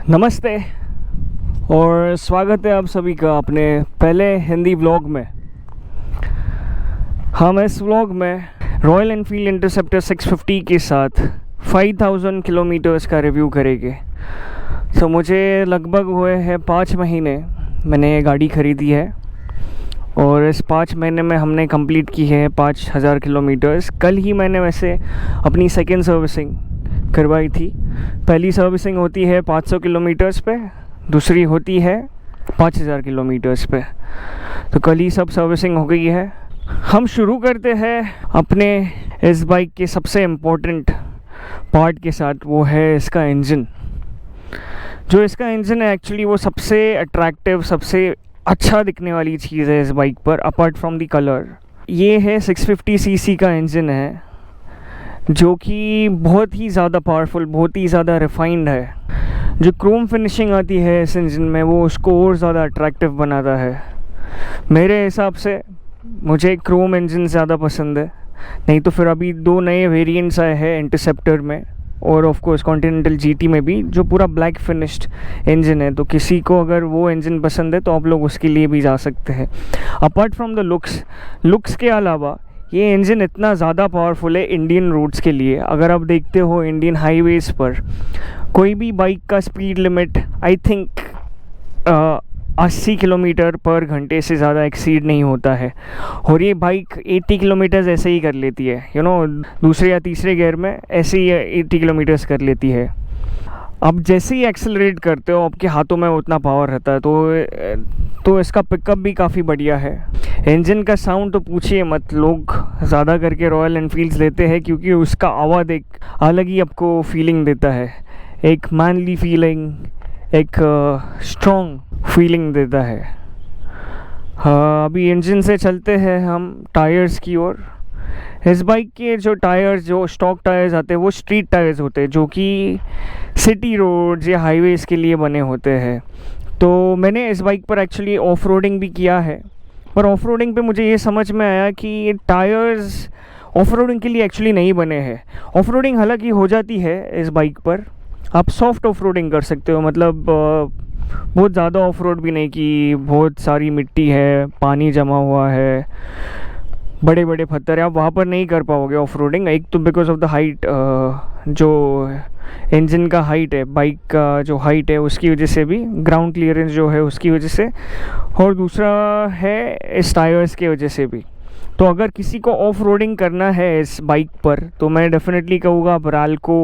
नमस्ते और स्वागत है आप सभी का अपने पहले हिंदी व्लॉग में। हम इस व्लॉग में रॉयल एनफील्ड इंटरसेप्टर 650 के साथ 5000 किलोमीटर्स का रिव्यू करेंगे। तो मुझे लगभग हुए हैं 5 महीने मैंने ये गाड़ी ख़रीदी है और इस 5 महीने में हमने कंप्लीट की है 5000 किलोमीटर्स। कल ही मैंने वैसे अपनी सेकेंड सर्विसिंग करवाई थी। पहली सर्विसिंग होती है 500 किलोमीटर्स पे, दूसरी होती है 5000 किलोमीटर्स पे। तो कल ही सब सर्विसिंग हो गई है। हम शुरू करते हैं अपने इस बाइक के सबसे इम्पोर्टेंट पार्ट के साथ, वो है इसका इंजन। जो इसका इंजन है एक्चुअली वो सबसे अट्रैक्टिव, सबसे अच्छा दिखने वाली चीज़ है इस बाइक पर, अपार्ट फ्रॉम द कलर। ये है 650 सीसी का इंजन है जो कि बहुत ही ज़्यादा पावरफुल, बहुत ही ज़्यादा रिफाइंड है। जो क्रोम फिनिशिंग आती है इस इंजन में वो उसको और ज़्यादा अट्रैक्टिव बनाता है। मेरे हिसाब से मुझे क्रोम इंजन ज़्यादा पसंद है, नहीं तो फिर अभी 2 नए वेरिएंट्स आए हैं इंटरसेप्टर में और ऑफ कोर्स कॉन्टिनेंटल जीटी में भी, जो पूरा ब्लैक फिनिश्ड इंजन है। तो किसी को अगर वो इंजन पसंद है तो आप लोग उसके लिए भी जा सकते हैं। अपार्ट फ्रॉम द लुक्स के अलावा ये इंजन इतना ज़्यादा पावरफुल है इंडियन रोड्स के लिए। अगर आप देखते हो इंडियन हाईवेज़ पर कोई भी बाइक का speed limit I think 80 kilometre पर घंटे से ज़्यादा एक्सीड नहीं होता है और ये बाइक 80 किलोमीटर्स ऐसे ही कर लेती है। दूसरे या तीसरे गियर में ऐसे ही 80 किलोमीटर्स कर लेती है। अब जैसे ही एक्सेलरेट करते हो आपके हाथों में उतना पावर रहता है, तो इसका पिकअप भी काफ़ी बढ़िया है। इंजन का साउंड तो पूछिए मत, लोग ज़्यादा करके रॉयल एनफील्ड्स लेते हैं क्योंकि उसका आवाज़ एक अलग ही आपको फीलिंग देता है, एक मैनली फीलिंग, एक स्ट्रॉन्ग फीलिंग देता है। हाँ, अभी इंजन से चलते हैं हम टायर्स की ओर। इस बाइक के जो टायर्स, जो स्टॉक टायर्स आते हैं वो स्ट्रीट टायर्स होते हैं, जो कि सिटी रोड्स या हाईवेज़ के लिए बने होते हैं। तो मैंने इस बाइक पर एक्चुअली ऑफ रोडिंग भी किया है, पर ऑफ रोडिंग पे मुझे ये समझ में आया कि ये टायर्स ऑफ रोडिंग के लिए एक्चुअली नहीं बने हैं। ऑफ रोडिंग हालांकि हो जाती है इस बाइक पर, आप सॉफ्ट ऑफ रोडिंग कर सकते हो, मतलब बहुत ज़्यादा ऑफ रोड भी नहीं कि बहुत सारी मिट्टी है, पानी जमा हुआ है, बड़े बड़े पत्थर है, आप वहाँ पर नहीं कर पाओगे ऑफ रोडिंग। एक तो बिकॉज ऑफ द हाइट, जो इंजन का हाइट है, बाइक का जो हाइट है उसकी वजह से भी, ग्राउंड क्लियरेंस जो है उसकी वजह से, और दूसरा है इस टायर्स की वजह से भी। तो अगर किसी को ऑफ रोडिंग करना है इस बाइक पर तो मैं डेफिनेटली कहूँगा आप राल्को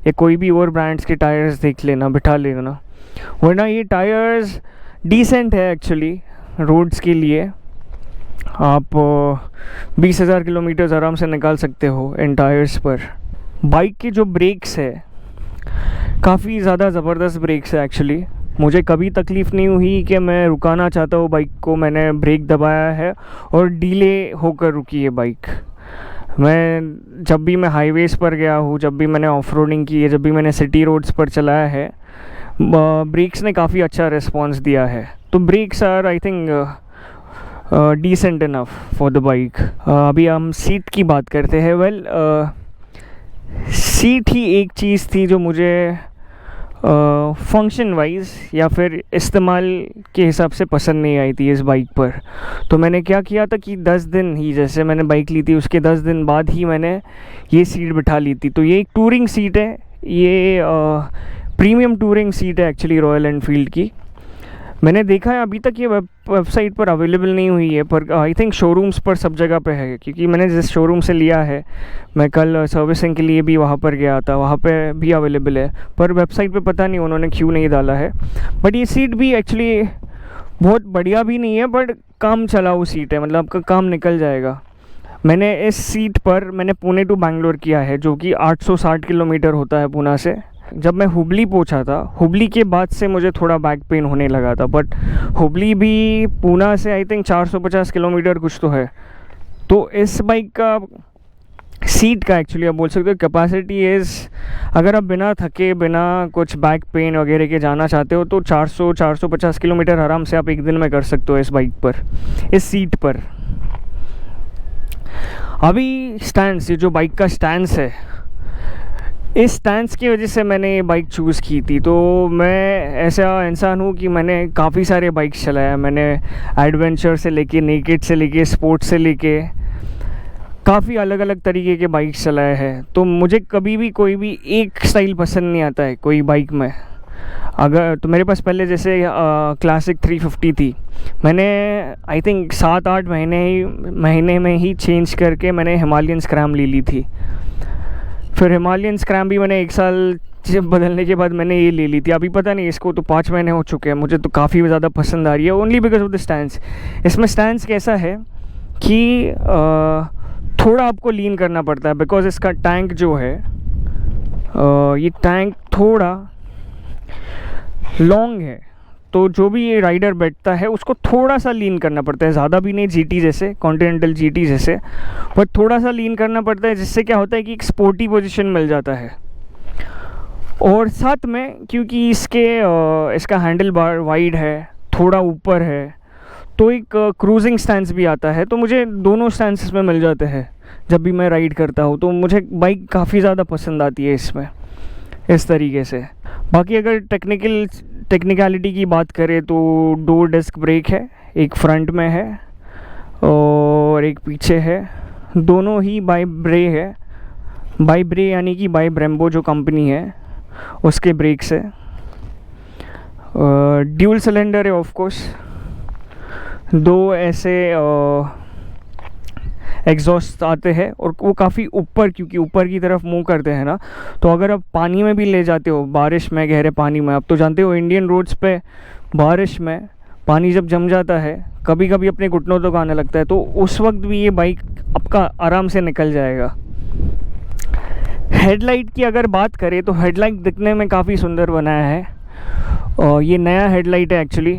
या कोई भी और ब्रांड्स के टायर्स देख लेना, बिठा लेना, वरना ये टायर्स डिसेंट है एक्चुअली रोड्स के लिए। आप 20,000 किलोमीटर्स आराम से निकाल सकते हो इन टायर्स पर। बाइक के जो ब्रेक्स है काफ़ी ज़्यादा ज़बरदस्त ब्रेक्स है एक्चुअली। मुझे कभी तकलीफ़ नहीं हुई कि मैं रुकाना चाहता हूँ बाइक को, मैंने ब्रेक दबाया है और डीले होकर रुकी है बाइक। मैं जब भी मैं हाईवेज़ पर गया हूँ, जब भी मैंने ऑफ रोडिंग की है, जब भी मैंने सिटी रोड्स पर चलाया है, ब्रेक्स ने काफ़ी अच्छा रिस्पॉन्स दिया है। तो brakes are I think decent enough for the bike. अभी हम सीट की बात करते हैं। वेल, सीट ही एक चीज़ थी जो मुझे फंक्शन वाइज या फिर इस्तेमाल के हिसाब से पसंद नहीं आई थी इस बाइक पर। तो मैंने क्या किया था कि 10 दिन ही, जैसे मैंने बाइक ली थी उसके 10 दिन बाद ही मैंने ये सीट बिठा ली थी। तो ये एक टूरिंग सीट है, ये प्रीमियम टूरिंग सीट है एक्चुअली रॉयल एनफील्ड की। मैंने देखा है अभी तक ये वेबसाइट पर अवेलेबल नहीं हुई है, पर आई थिंक शोरूम्स पर सब जगह पे है, क्योंकि मैंने जिस शोरूम से लिया है, मैं कल सर्विसिंग के लिए भी वहाँ पर गया था, वहाँ पे भी अवेलेबल है, पर वेबसाइट पे पता नहीं उन्होंने क्यों नहीं डाला है। बट ये सीट भी एक्चुअली बहुत बढ़िया भी नहीं है, बट काम चलाऊ सीट है, मतलब आपका काम निकल जाएगा। मैंने इस सीट पर मैंने पुणे टू बैंगलोर किया है, जो कि 860 किलोमीटर होता है पूना से। जब मैं हुबली पहुंचा था, हुबली के बाद से मुझे थोड़ा बैक पेन होने लगा था, बट हुबली भी पूना से आई थिंक 450 किलोमीटर कुछ तो है। तो इस बाइक का सीट का एक्चुअली आप बोल सकते हो कैपेसिटी इज़, अगर आप बिना थके, बिना कुछ बैक पेन वगैरह के जाना चाहते हो तो 400-450 किलोमीटर आराम से आप एक दिन में कर सकते हो इस बाइक पर, इस सीट पर। अभी स्टैंड्स, ये जो बाइक का स्टैंड्स है, इस स्टैंस की वजह से मैंने ये बाइक चूज़ की थी। तो मैं ऐसा इंसान हूँ कि मैंने काफ़ी सारे बाइक्स चलाया। मैंने एडवेंचर से लेके नेकेड से लेके स्पोर्ट्स से लेके काफ़ी अलग अलग तरीके के बाइक्स चलाए हैं। तो मुझे कभी भी कोई भी एक स्टाइल पसंद नहीं आता है कोई बाइक में। अगर तो मेरे पास पहले जैसे क्लासिक 350 थी, मैंने आई थिंक 7-8 महीने में ही चेंज करके मैंने हिमालयन स्क्रैम ले ली थी। फिर हिमालयन स्क्रैम भी मैंने 1 साल बदलने के बाद मैंने ये ले ली थी। अभी पता नहीं, इसको तो 5 महीने हो चुके हैं। मुझे तो काफ़ी ज़्यादा पसंद आ रही है, only because of the stance. इसमें स्टैंस कैसा है कि थोड़ा आपको लीन करना पड़ता है, बिकॉज इसका टैंक जो है ये टैंक थोड़ा लॉन्ग है। तो जो भी ये राइडर बैठता है उसको थोड़ा सा लीन करना पड़ता है, ज़्यादा भी नहीं, जीटी जैसे, कॉन्टिनेंटल जीटी जैसे, पर थोड़ा सा लीन करना पड़ता है, जिससे क्या होता है कि एक स्पोर्टी पोजीशन मिल जाता है। और साथ में क्योंकि इसका हैंडल बार वाइड है, थोड़ा ऊपर है, तो एक क्रूजिंग स्टैंस भी आता है। तो मुझे दोनों स्टैंसेस में मिल जाते हैं जब भी मैं राइड करता हूँ। तो मुझे बाइक काफ़ी ज़्यादा पसंद आती है इसमें, इस तरीके से। बाकी अगर टेक्निकलिटी की बात करें तो 2 डिस्क ब्रेक है, एक फ्रंट में है और एक पीछे है। दोनों ही बाई ब्रे यानी कि बाई ब्रेम्बो जो कंपनी है उसके ब्रेक्स है। ड्यूल सिलेंडर है ऑफ कोर्स। 2 ऐसे एग्जॉस्ट आते हैं और वो काफ़ी ऊपर, क्योंकि ऊपर की तरफ मूव करते हैं ना। तो अगर आप पानी में भी ले जाते हो, बारिश में, गहरे पानी में, आप तो जानते हो इंडियन रोड्स पे बारिश में पानी जब जम जाता है कभी कभी अपने घुटनों तक आने लगता है, तो उस वक्त भी ये बाइक आपका आराम से निकल जाएगा। हेडलाइट की अगर बात करें तो हेडलाइट दिखने में काफ़ी सुंदर बनाया है, और ये नया हेडलाइट है एक्चुअली।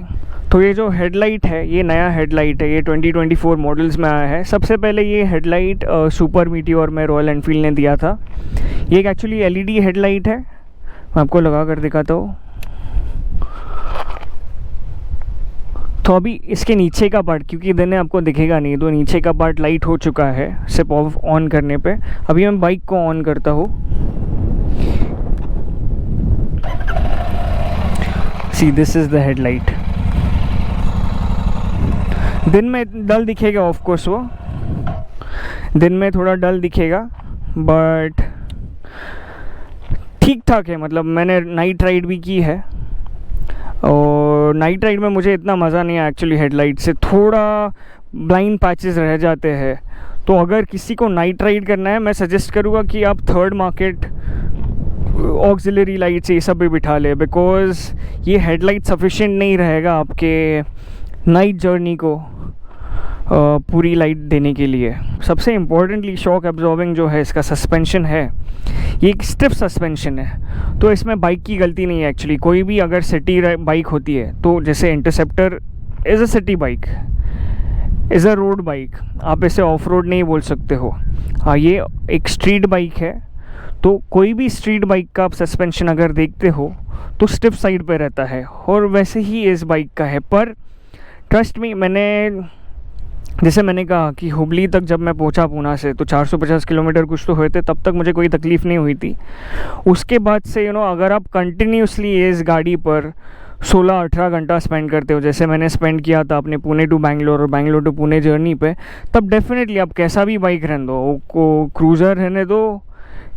तो ये जो हेडलाइट है ये नया हेडलाइट है, ये 2024 मॉडल्स में आया है। सबसे पहले ये हेडलाइट सुपर मीटियोर में रॉयल एनफील्ड ने दिया था। ये एक एक्चुअली एलईडी हेडलाइट है, मैं आपको लगा कर दिखाता हूँ। तो अभी इसके नीचे का पार्ट, क्योंकि दिन में आपको दिखेगा नहीं, तो नीचे का पार्ट लाइट हो चुका है सिर्फ ऑन करने पे। अभी मैं बाइक को ऑन करता हूँ। सी, दिस इज़ द हेडलाइट। दिन में डल दिखेगा ऑफ कोर्स, वो दिन में थोड़ा डल दिखेगा, बट ठीक ठाक है। मतलब मैंने नाइट राइड भी की है, और नाइट राइड में मुझे इतना मज़ा नहीं आया एक्चुअली। हेडलाइट से थोड़ा ब्लाइंड पैचेस रह जाते हैं। तो अगर किसी को नाइट राइड करना है, मैं सजेस्ट करूँगा कि आप थर्ड मार्केट ऑक्सिलरी लाइट्स ये सब भी बिठा ले, बिकॉज़ ये हेडलाइट सफिशिएंट नहीं रहेगा आपके नाइट जर्नी को पूरी लाइट देने के लिए। सबसे इम्पोर्टेंटली शॉक एब्जॉर्बिंग जो है इसका सस्पेंशन है, ये एक स्टिफ सस्पेंशन है। तो इसमें बाइक की गलती नहीं है एक्चुअली। कोई भी अगर सिटी बाइक होती है, तो जैसे interceptor is a city bike, is a road bike, आप इसे ऑफ रोड नहीं बोल सकते हो। हाँ, ये एक स्ट्रीट बाइक है। तो कोई भी स्ट्रीट बाइक का आप सस्पेंशन अगर देखते हो तो स्टिफ साइड पे रहता है, और वैसे ही इस बाइक का है। पर ट्रस्ट मी, जैसे मैंने कहा कि हुबली तक जब मैं पहुंचा पूना से, तो 450 किलोमीटर कुछ तो हुए थे, तब तक मुझे कोई तकलीफ़ नहीं हुई थी। उसके बाद से अगर आप कंटिन्यूसली इस गाड़ी पर 16-18 घंटा स्पेंड करते हो, जैसे मैंने स्पेंड किया था अपने पुणे टू बैंगलोर और बैंगलोर टू पुणे जर्नी पे, तब डेफिनेटली आप कैसा भी बाइक रहने दो, को क्रूज़र रहने दो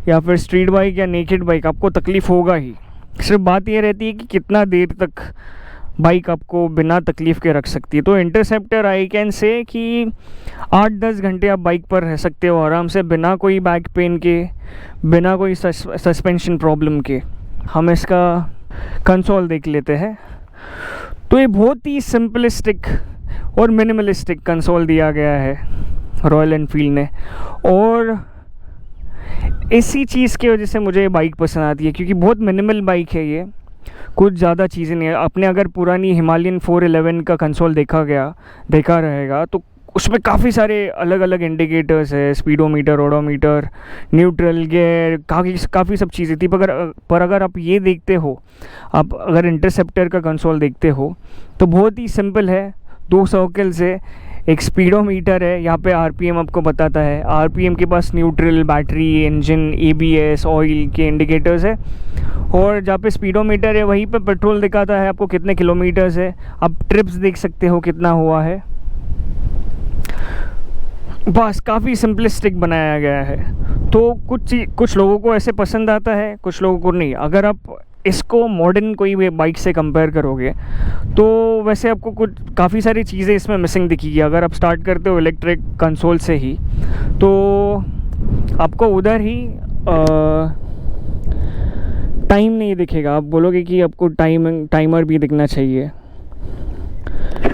या फिर स्ट्रीट बाइक या नेकेड बाइक, आपको तकलीफ़ होगा ही। सिर्फ बात ये रहती है कि कितना देर तक बाइक आपको बिना तकलीफ़ के रख सकती है। तो इंटरसेप्टर आई कैन से कि 8-10 घंटे आप बाइक पर रह सकते हो आराम से, बिना कोई बैक पेन के, बिना कोई सस्पेंशन प्रॉब्लम के। हम इसका कंसोल देख लेते हैं। तो ये बहुत ही सिंपलिस्टिक और मिनिमलिस्टिक कंसोल दिया गया है रॉयल एनफील्ड ने, और इसी चीज़ की वजह से मुझे ये बाइक पसंद आती है, क्योंकि बहुत मिनिमल बाइक है ये, कुछ ज़्यादा चीज़ें नहीं है। आपने अगर पुरानी हिमालयन 411 का कंसोल देखा रहेगा, तो उसमें काफ़ी सारे अलग अलग इंडिकेटर्स है, स्पीडोमीटर, ओडोमीटर, न्यूट्रल गियर, काफ़ी सब चीज़ें थी। पर अगर आप ये देखते हो, आप अगर इंटरसेप्टर का कंसोल देखते हो, तो बहुत ही सिंपल है। 2 सर्कल्स है, एक स्पीडोमीटर है, यहाँ पे आरपीएम आपको बताता है। आरपीएम के पास neutral, battery, engine, ABS, oil के इंडिकेटर्स है। और जहाँ पे स्पीडोमीटर है वहीं पे पेट्रोल दिखाता है आपको कितने किलोमीटर्स है। आप ट्रिप्स देख सकते हो कितना हुआ है। बस काफ़ी सिंपलिस्टिक बनाया गया है। तो कुछ लोगों को ऐसे पसंद आता है, कुछ लोगों को नहीं। अगर आप इसको मॉडर्न कोई भी बाइक से कंपेयर करोगे तो वैसे आपको कुछ काफ़ी सारी चीज़ें इसमें मिसिंग दिखेगी। अगर आप स्टार्ट करते हो इलेक्ट्रिक कंसोल से ही तो आपको उधर ही टाइम नहीं दिखेगा। आप बोलोगे कि आपको टाइमर भी दिखना चाहिए,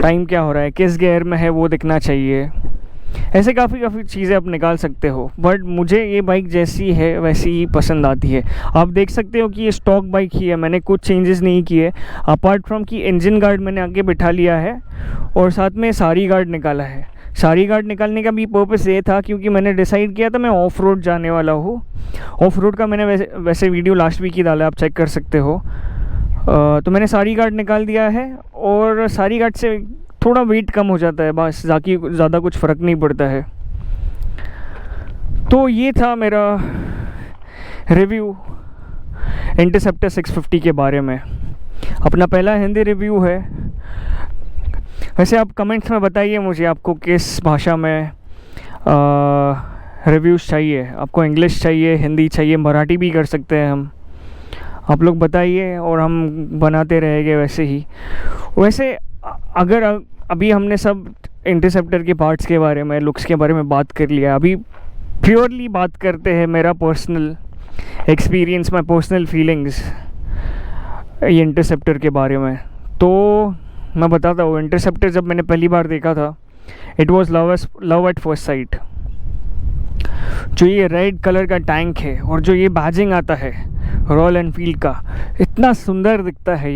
टाइम क्या हो रहा है, किस गियर में है वो दिखना चाहिए। ऐसे काफ़ी चीज़ें आप निकाल सकते हो। बट मुझे ये बाइक जैसी है वैसी ही पसंद आती है। आप देख सकते हो कि ये स्टॉक बाइक ही है, मैंने कुछ चेंजेस नहीं किए अपार्ट फ्रॉम कि इंजन गार्ड मैंने आगे बिठा लिया है और साथ में सारी गार्ड निकाला है। सारी गार्ड निकालने का भी पर्पस ये था क्योंकि मैंने डिसाइड किया था मैं ऑफ रोड जाने वाला हूँ। ऑफ रोड का मैंने वैसे वीडियो लास्ट वीक ही डाला, आप चेक कर सकते हो। तो मैंने सारी गार्ड निकाल दिया है और सारी गार्ड से थोड़ा वेट कम हो जाता है, बस बाकी ज़्यादा कुछ फ़र्क नहीं पड़ता है। तो ये था मेरा रिव्यू इंटरसेप्टर 650 के बारे में। अपना पहला हिंदी रिव्यू है। वैसे आप कमेंट्स में बताइए मुझे आपको किस भाषा में रिव्यूज़ चाहिए। आपको इंग्लिश चाहिए, हिंदी चाहिए, मराठी भी कर सकते हैं हम। आप लोग बताइए और हम बनाते रहेंगे वैसे ही। वैसे अगर अभी हमने सब इंटरसेप्टर के पार्ट्स के बारे में, लुक्स के बारे में बात कर लिया, अभी प्योरली बात करते हैं मेरा personal experience, my personal feelings ये इंटरसेप्टर के बारे में। तो मैं बताता हूँ, इंटरसेप्टर जब मैंने पहली बार देखा था it was love at first sight. जो ये रेड कलर का टैंक है और जो ये बैजिंग आता है रॉयल एनफील्ड का, इतना सुंदर दिखता है।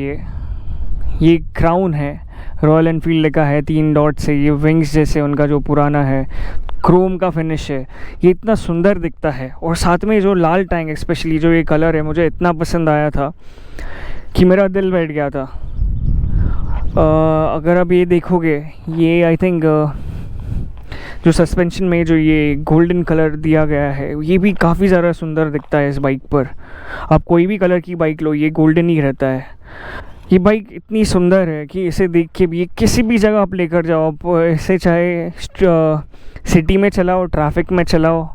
ये क्राउन है, रॉयल एनफील्ड लिखा है 3 डॉट से, ये विंग्स जैसे उनका जो पुराना है, क्रोम का फिनिश है, ये इतना सुंदर दिखता है। और साथ में जो लाल टैंक, स्पेशली जो ये कलर है, मुझे इतना पसंद आया था कि मेरा दिल बैठ गया था। अगर आप ये देखोगे, ये आई थिंक जो सस्पेंशन में जो ये गोल्डन कलर दिया गया है ये भी काफ़ी ज़्यादा सुंदर दिखता है इस बाइक पर। आप कोई भी कलर की बाइक लो, ये गोल्डन ही रहता है। ये बाइक इतनी सुंदर है कि इसे देख के भी किसी भी जगह आप लेकर जाओ, आप इसे चाहे सिटी में चलाओ, ट्रैफिक में चलाओ,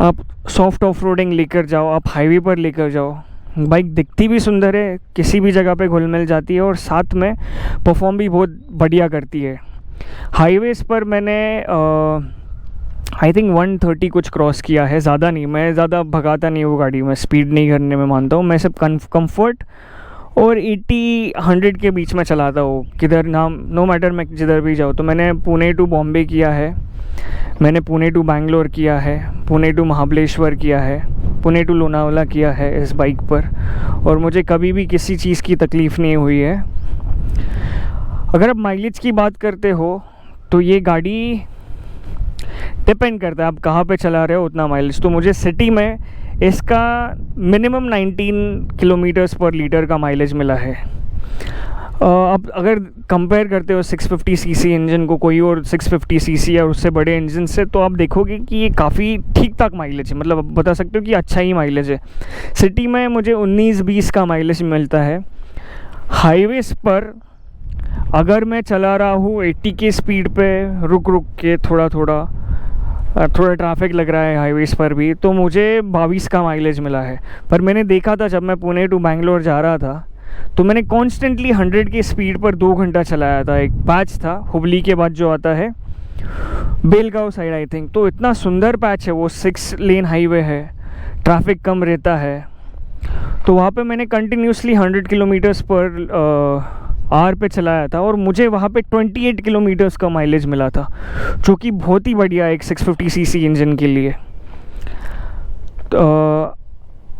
आप सॉफ्ट ऑफ रोडिंग लेकर जाओ, आप हाईवे पर लेकर जाओ, बाइक दिखती भी सुंदर है, किसी भी जगह पे घुल मिल जाती है और साथ में परफॉर्म भी बहुत बढ़िया करती है। हाईवेज़ पर मैंने आई थिंक 130 कुछ क्रॉस किया है, ज़्यादा नहीं। मैं ज़्यादा भगाता नहीं हूँ गाड़ी में, स्पीड नहीं करने में मानता हूँ मैं। सब कंफर्ट और 80-100 के बीच में चलाता हूँ किधर नो मैटर मैं जिधर भी जाऊँ। तो मैंने पुणे टू बॉम्बे किया है, मैंने पुणे टू बैंगलोर किया है, पुणे टू महाबलेश्वर किया है, पुणे टू लोनावला किया है इस बाइक पर, और मुझे कभी भी किसी चीज़ की तकलीफ़ नहीं हुई है। अगर आप माइलेज की बात करते हो तो ये गाड़ी डिपेंड करता है आप कहाँ पे चला रहे हो उतना माइलेज। तो मुझे सिटी में इसका मिनिमम 19 किलोमीटर्स पर लीटर का माइलेज मिला है। अब अगर कंपेयर करते हो 650 सीसी इंजन को कोई और 650 सीसी या उससे बड़े इंजन से, तो आप देखोगे कि ये काफ़ी ठीक ठाक माइलेज है। मतलब आप बता सकते हो कि अच्छा ही माइलेज है। सिटी में मुझे 19-20 का माइलेज मिलता है। हाईवेज़ पर अगर मैं चला रहा हूँ 80 की स्पीड पे, रुक के थोड़ा ट्रैफिक लग रहा है हाईवेज़ पर भी, तो मुझे 22 का माइलेज मिला है। पर मैंने देखा था जब मैं पुणे टू बैंगलोर जा रहा था तो मैंने कॉन्स्टेंटली 100 की स्पीड पर 2 घंटा चलाया था। एक पैच था हुबली के बाद जो आता है बेलगांव साइड आई थिंक, तो इतना सुंदर पैच है वो, 6 लेन हाईवे है, ट्रैफिक कम रहता है। तो वहाँ पे मैंने कंटिन्यूसली 100 किलोमीटर्स पर आर पे चलाया था और मुझे वहाँ पे 28 किलोमीटर्स का माइलेज मिला था, जो कि बहुत ही बढ़िया है एक 650 सीसी इंजन के लिए। तो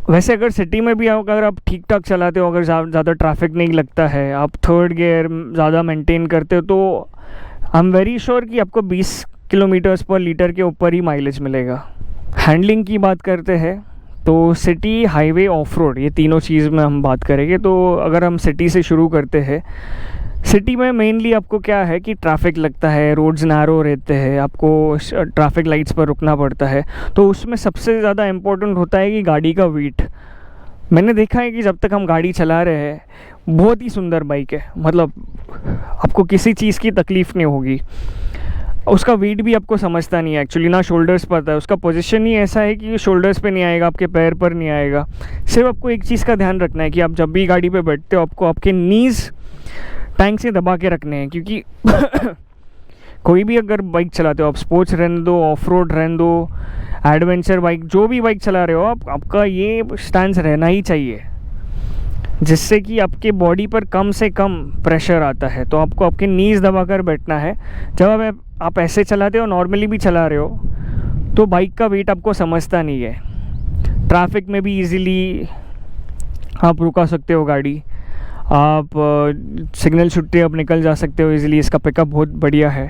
वैसे अगर सिटी में भी अगर आप ठीक ठाक चलाते हो, अगर ज़्यादा ट्रैफिक नहीं लगता है, आप थर्ड गियर ज़्यादा मेंटेन करते हो, तो आई एम वेरी श्योर कि आपको 20 किलोमीटर्स पर लीटर के ऊपर ही माइलेज मिलेगा। हैंडलिंग की बात करते हैं तो सिटी, हाईवे, ऑफ रोड, ये तीनों चीज़ में हम बात करेंगे। तो अगर हम सिटी से शुरू करते हैं सिटी में मेनली आपको क्या है कि ट्रैफिक लगता है, रोड्स नैरो रहते हैं, आपको ट्रैफिक लाइट्स पर रुकना पड़ता है, तो उसमें सबसे ज़्यादा इम्पोर्टेंट होता है कि गाड़ी का वेट। मैंने देखा है कि जब तक हम गाड़ी चला रहे हैं, बहुत ही सुंदर बाइक है, मतलब आपको किसी चीज़ की तकलीफ़ नहीं होगी। उसका वेट भी आपको समझता नहीं है एक्चुअली, ना शोल्डर्स पर आता है, उसका पोजीशन ही ऐसा है कि शोल्डर्स पे नहीं आएगा, आपके पैर पर नहीं आएगा। सिर्फ आपको एक चीज़ का ध्यान रखना है कि आप जब भी गाड़ी पे बैठते हो, आपको आपके नीज़ टैंक से दबा के रखने हैं, क्योंकि कोई भी अगर बाइक चलाते हो आप, स्पोर्ट्स रहने दो, ऑफ रोड रहने दो, एडवेंचर बाइक, जो भी बाइक चला रहे हो आप, आपका ये स्टैंस रहना ही चाहिए, जिससे कि आपके बॉडी पर कम से कम प्रेशर आता है। तो आपको आपके नीज़ दबा कर बैठना है। जब आप ऐसे चलाते हो, नॉर्मली भी चला रहे हो, तो बाइक का वेट आपको समझता नहीं है। ट्रैफिक में भी इजीली आप रुका सकते हो गाड़ी, आप सिग्नल छुट्टे आप निकल जा सकते हो इजीली। इसका पिकअप बहुत बढ़िया है।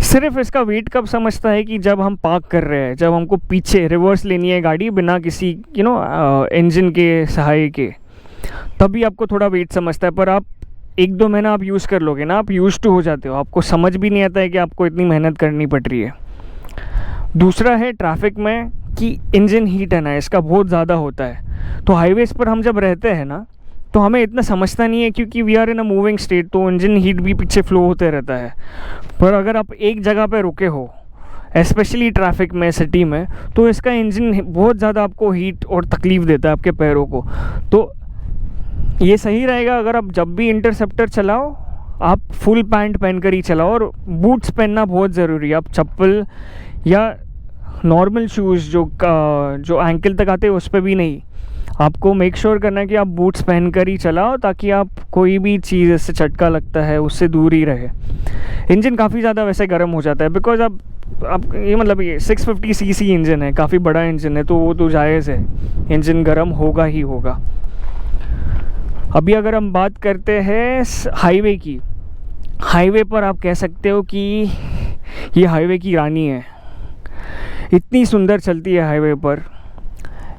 सिर्फ इसका वेट कब समझता है कि जब हम पार्क कर रहे हैं, जब हमको पीछे रिवर्स लेनी है गाड़ी बिना किसी इंजन के सहाय के, तभी आपको थोड़ा वेट समझता है। पर आप 1-2 महीना आप यूज़ कर लोगे ना, आप यूज़ टू हो जाते हो, आपको समझ भी नहीं आता है कि आपको इतनी मेहनत करनी पड़ रही है। दूसरा है ट्रैफिक में कि इंजन हीट है ना, इसका बहुत ज़्यादा होता है। तो हाईवेज़ पर हम जब रहते हैं ना, तो हमें इतना समझता नहीं है, क्योंकि we are in a moving state, तो इंजन हीट भी पीछे फ्लो होते रहता है। पर अगर आप एक जगह पे रुके हो, स्पेशली ट्रैफिक में, सिटी में, तो इसका इंजन बहुत ज़्यादा आपको हीट और तकलीफ़ देता है आपके पैरों को। तो ये सही रहेगा अगर आप जब भी इंटरसेप्टर चलाओ, आप फुल पैंट पहन कर ही चलाओ, और बूट्स पहनना बहुत ज़रूरी है। आप चप्पल या नॉर्मल शूज़ जो एंकल तक आते हैं उस पर भी नहीं, आपको मेक श्योर करना है कि आप बूट्स पहन कर ही चलाओ, ताकि आप कोई भी चीज़ इससे झटका लगता है उससे दूर ही रहे। इंजन काफ़ी ज़्यादा वैसे गर्म हो जाता है, बिकॉज आप ये मतलब ये 650 सीसी इंजन है, काफ़ी बड़ा इंजन है, तो वो तो जायज़ है, इंजन गर्म होगा ही होगा। अभी अगर हम बात करते हैं हाईवे की, हाईवे पर आप कह सकते हो कि ये हाईवे की रानी है। इतनी सुंदर चलती है हाईवे पर,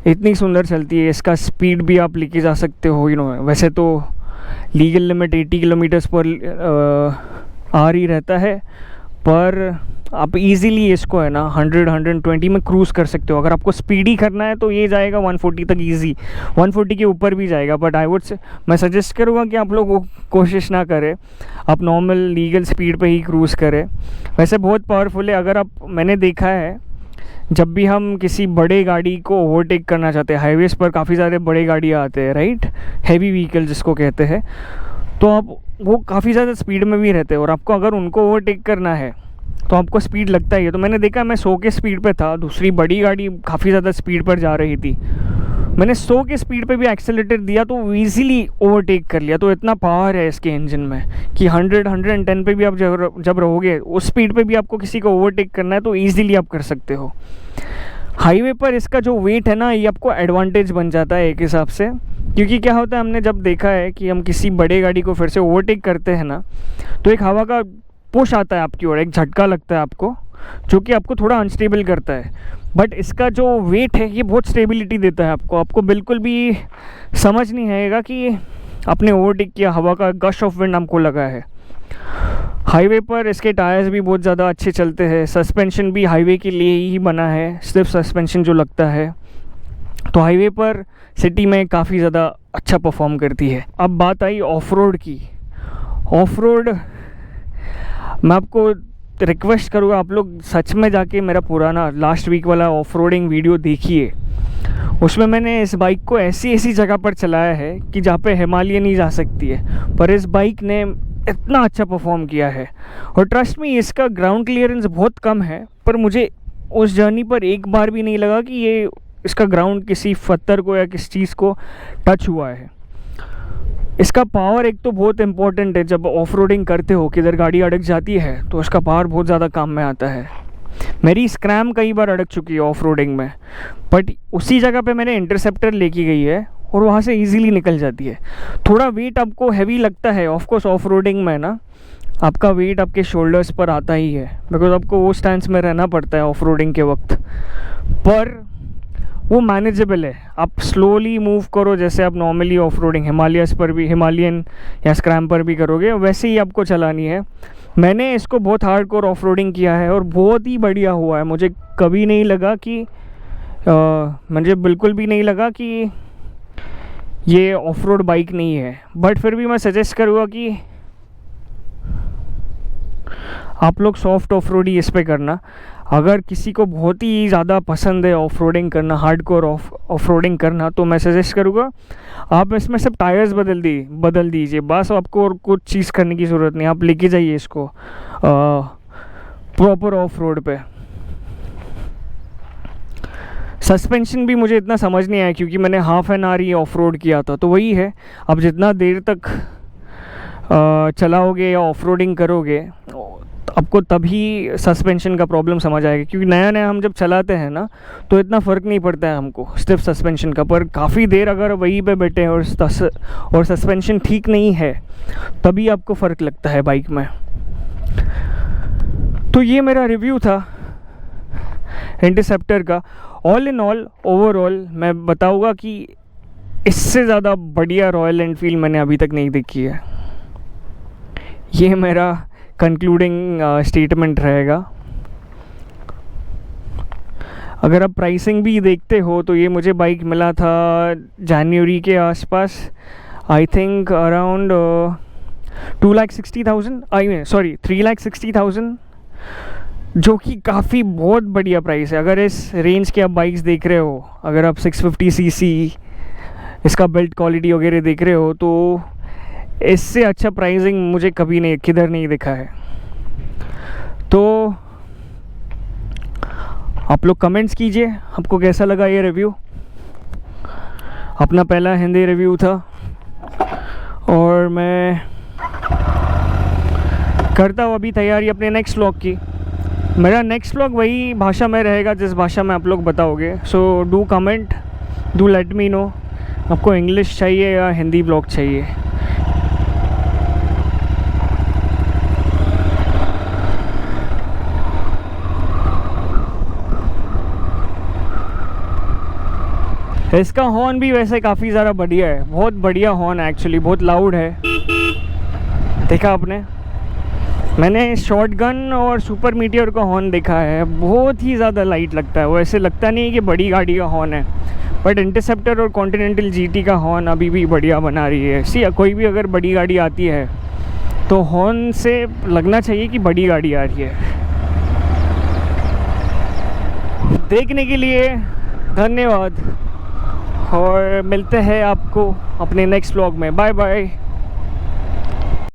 इतनी सुंदर चलती है। इसका स्पीड भी आप लेके जा सकते हो, वैसे तो लीगल लिमिट 80 किलोमीटर्स पर आर ही रहता है, पर आप इजीली इसको है ना 100-120 में क्रूज़ कर सकते हो। अगर आपको स्पीडी करना है तो ये जाएगा 140 तक इजी, 140 के ऊपर भी जाएगा। बट मैं सजेस्ट करूँगा कि आप लोग कोशिश ना करें, आप नॉर्मल लीगल स्पीड पे ही क्रूज़ करें। वैसे बहुत पावरफुल है। अगर मैंने देखा है, जब भी हम किसी बड़े गाड़ी को ओवरटेक करना चाहते हैं, हाईवेज़ पर काफ़ी सारे बड़े गाड़ियाँ आते हैं, राइट, हैवी व्हीकल जिसको कहते हैं, तो आप वो काफ़ी ज़्यादा स्पीड में भी रहते हैं, और आपको अगर उनको ओवरटेक करना है तो आपको स्पीड लगता ही है। तो मैंने देखा, मैं 100 के स्पीड पे था, दूसरी बड़ी गाड़ी काफ़ी ज़्यादा स्पीड पर जा रही थी, मैंने 100 के स्पीड पे भी एक्सेलेरेटर दिया तो ईज़िली ओवरटेक कर लिया। तो इतना पावर है इसके इंजन में कि 100-110 पे भी आप जब रहोगे, उस स्पीड पे भी आपको किसी को ओवरटेक करना है तो ईज़िली आप कर सकते हो। हाईवे पर इसका जो वेट है ना, ये आपको एडवांटेज बन जाता है एक हिसाब से, क्योंकि क्या होता है, हमने जब देखा है कि हम किसी बड़े गाड़ी को फिर से ओवरटेक करते हैं ना, तो एक हवा का पुश आता है आपकी ओर, एक झटका लगता है आपको, जो कि आपको थोड़ा अनस्टेबल करता है। बट इसका जो वेट है ये बहुत स्टेबिलिटी देता है आपको बिल्कुल भी समझ नहीं आएगा कि आपने ओवरटेक किया, हवा का गश ऑफ विंड हमको लगा है। हाईवे पर इसके टायर्स भी बहुत ज़्यादा अच्छे चलते हैं, सस्पेंशन भी हाईवे के लिए ही बना है, सिर्फ सस्पेंशन जो लगता है, तो हाईवे पर सिटी में काफ़ी ज़्यादा अच्छा परफॉर्म करती है। अब बात आई ऑफ रोड की। ऑफ रोड मैं आपको रिक्वेस्ट करूँगा, आप लोग सच में जाके मेरा पुराना लास्ट वीक वाला ऑफ रोडिंग वीडियो देखिए। उसमें मैंने इस बाइक को ऐसी जगह पर चलाया है कि जहाँ पे हिमालय नहीं जा सकती है, पर इस बाइक ने इतना अच्छा परफॉर्म किया है। और ट्रस्ट मी, इसका ग्राउंड क्लियरेंस बहुत कम है, पर मुझे उस जर्नी पर एक बार भी नहीं लगा कि ये इसका ग्राउंड किसी पत्थर को या किसी चीज़ को टच हुआ है। इसका पावर एक तो बहुत इम्पोर्टेंट है, जब ऑफ रोडिंग करते हो किधर गाड़ी अटक जाती है तो इसका पावर बहुत ज़्यादा काम में आता है। मेरी स्क्रैम कई बार अटक चुकी है ऑफ रोडिंग में, बट उसी जगह पे मैंने इंटरसेप्टर लेके गई है और वहाँ से इजीली निकल जाती है। थोड़ा वेट आपको हैवी लगता है, ऑफ कोर्स ऑफ रोडिंग में ना आपका वेट आपके शोल्डर्स पर आता ही है, बिकॉज आपको वो स्टैंस में रहना पड़ता है ऑफ रोडिंग के वक्त। पर वो मैनेजेबल है। आप स्लोली मूव करो जैसे आप नॉर्मली ऑफ रोडिंग हिमालयस पर भी, हिमालयन या स्क्रैम पर भी करोगे, वैसे ही आपको चलानी है। मैंने इसको बहुत हार्डकोर ऑफ रोडिंग किया है और बहुत ही बढ़िया हुआ है। मुझे कभी नहीं लगा कि मुझे बिल्कुल भी नहीं लगा कि ये ऑफ रोड बाइक नहीं है। बट फिर भी मैं सजेस्ट करूँगा कि आप लोग सॉफ्ट ऑफ रोड ही इस पे करना। अगर किसी को बहुत ही ज़्यादा पसंद है ऑफ रोडिंग करना, हार्डकोर ऑफ रोडिंग करना, तो मैं सजेस्ट करूँगा आप इसमें सब टायर्स बदल दीजिए। बस आपको और कुछ चीज़ करने की ज़रूरत नहीं, आप लेके जाइए इसको प्रॉपर ऑफ रोड पे। सस्पेंशन भी मुझे इतना समझ नहीं आया क्योंकि मैंने half an hour he of road किया था। तो वही है, अब जितना देर तक चलाओगे या ऑफ रोडिंग करोगे आपको तभी सस्पेंशन का प्रॉब्लम समझ आएगा। क्योंकि नया नया हम जब चलाते हैं ना तो इतना फ़र्क नहीं पड़ता है हमको स्टिफ सस्पेंशन का, पर काफ़ी देर अगर वहीं पे बैठे हैं और सस्पेंशन ठीक नहीं है तभी आपको फ़र्क लगता है बाइक में। तो ये मेरा रिव्यू था इंटरसेप्टर का। ऑल इन ऑल ओवरऑल मैं बताऊँगा कि इससे ज़्यादा बढ़िया रॉयल एनफील्ड मैंने अभी तक नहीं देखी है। ये मेरा कंक्लूडिंग स्टेटमेंट रहेगा। अगर आप प्राइसिंग भी देखते हो तो ये मुझे बाइक मिला था जनवरी के आसपास, आई थिंक अराउंड 2,60,000, 3,60,000, जो कि काफ़ी बहुत बढ़िया प्राइस है। अगर इस रेंज के आप बाइक्स देख रहे हो, अगर आप 650 सीसी इसका बिल्ड क्वालिटी वगैरह देख रहे हो, तो इससे अच्छा प्राइसिंग मुझे कभी नहीं किधर नहीं दिखा है। तो आप लोग कमेंट्स कीजिए आपको कैसा लगा ये रिव्यू। अपना पहला हिंदी रिव्यू था और मैं करता हूँ अभी तैयारी अपने नेक्स्ट व्लॉग की। मेरा नेक्स्ट व्लॉग वही भाषा में रहेगा जिस भाषा में आप लोग बताओगे। So do comment, do let me know आपको इंग्लिश चाहिए या हिंदी व्लॉग चाहिए। इसका हॉर्न भी वैसे काफ़ी ज़्यादा बढ़िया है, बहुत बढ़िया हॉर्न है एक्चुअली, बहुत लाउड है। देखा आपने, मैंने शॉटगन और सुपर मीटियर का हॉर्न देखा है, बहुत ही ज़्यादा लाइट लगता है। वो ऐसे लगता नहीं है कि बड़ी गाड़ी का हॉर्न है। बट इंटरसेप्टर और कॉन्टिनेंटल जीटी का हॉर्न अभी भी बढ़िया बना रही है। सी कोई भी अगर बड़ी गाड़ी आती है तो हॉर्न से लगना चाहिए कि बड़ी गाड़ी आ रही है। देखने के लिए धन्यवाद और मिलते हैं आपको अपने नेक्स्ट व्लॉग में। Bye bye.